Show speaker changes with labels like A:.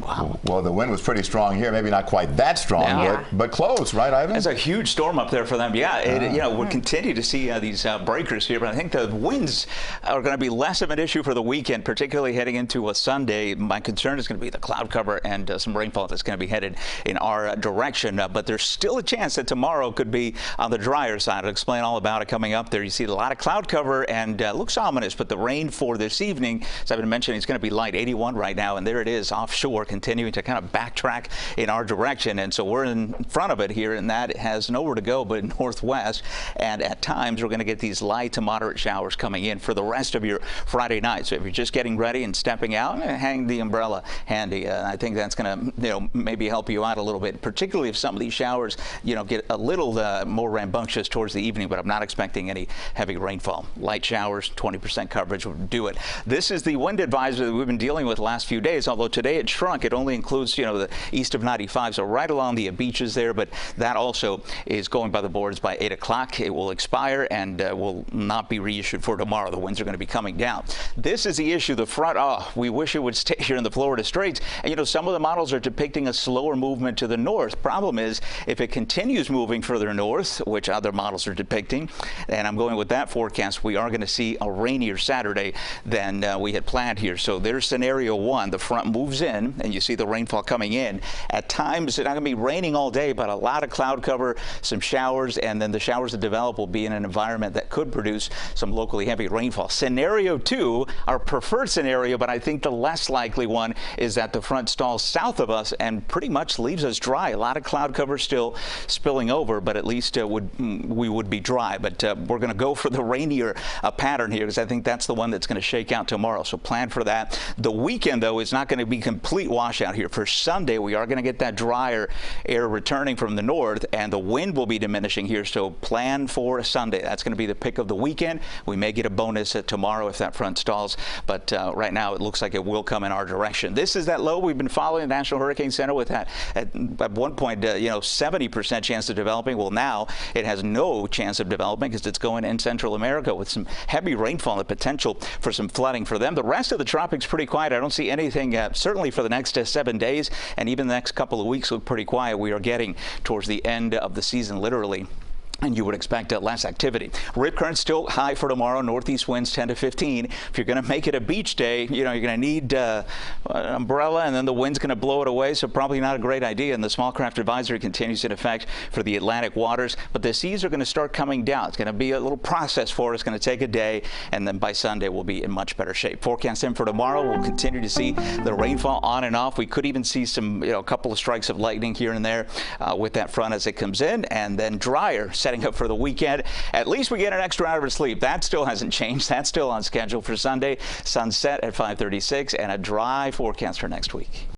A: Wow.
B: Well, the wind was pretty strong here. Maybe not quite that strong,
A: Yeah.
B: but close, right, Ivan?
A: It's a huge storm up there for them. Yeah, we'll continue to see these breakers here, but I think the winds are going to be less of an issue for the weekend, particularly heading into a Sunday. My concern is going to be the cloud cover and some rainfall that's going to be headed in our direction. But there's still a chance that tomorrow could be on the drier side. I'll explain all about it coming up there. You see a lot of cloud cover and looks ominous, but the rain for this evening, as I've been mentioning, it's going to be light, 81 right now, and there it is offshore, continuing to kind of backtrack in our direction. And so we're in front of it here, and that has nowhere to go but northwest. And at times we're going to get these light to moderate showers coming in for the rest of your Friday night. So if you're just getting ready and stepping out, hang the umbrella handy. I think that's going to, maybe help you out a little bit, particularly if some of these showers, get a little more rambunctious towards the evening. But I'm not expecting any heavy rainfall. Light showers, 20% coverage would do it. This is the wind advisory that we've been dealing with the last few days. Although today it shrunk, it only includes, the east of 95, so right along the beaches there. But that also is going by the boards by 8 o'clock. It will expire and will not be reissued for tomorrow. The winds are going to be coming down. This is the issue. The front, we wish it would stay here in the Florida Straits. And some of the models are depicting a slower movement to the north. Problem is, if it continues moving further north, which other models are depicting, and I'm going with that forecast, we are going to see a rainier Saturday than we had planned here. So there's scenario one. The front moves in, and you see the rainfall coming in. At times, it's not going to be raining all day, but a lot of cloud cover, some showers, and then the showers that develop will be in an environment that could produce some locally heavy rainfall. Scenario two, our preferred scenario, but I think the less likely one, is that the front stalls south of us and pretty much leaves us dry. A lot of cloud cover still spilling over, but at least we would be dry. But we're going to go for the rainier pattern here, because I think that's the one that's going to shake out tomorrow. So plan for that. The weekend, though, is not going to be complete washout here. For Sunday, we are going to get that drier air returning from the north, and the wind will be diminishing here. So plan for a Sunday. That's going to be the pick of the weekend. We may get a bonus tomorrow if that front stalls, but right now it looks like it will come in our direction. This is that low we've been following the National Hurricane Center with that at one point, 70% chance of developing. Well, now it has no chance of developing because it's going in Central America with some heavy rainfall and the potential for some flooding for them. The rest of the tropics pretty quiet. I don't see anything, certainly for the next 7 days, and even the next couple of weeks look pretty quiet. We are getting towards the end of the season, literally. And you would expect less activity. Rip current still high for tomorrow. Northeast winds 10 to 15. If you're going to make it a beach day, you're going to need an umbrella, and then the wind's going to blow it away. So probably not a great idea. And the small craft advisory continues in effect for the Atlantic waters. But the seas are going to start coming down. It's going to be a little process for us. It's going to take a day, and then by Sunday we'll be in much better shape. Forecast in for tomorrow. We'll continue to see the rainfall on and off. We could even see some, a couple of strikes of lightning here and there with that front as it comes in, and then drier. Setting up for the weekend. At least we get an extra hour of sleep. That still hasn't changed. That's still on schedule for Sunday. Sunset at 5:36 and a dry forecast for next week.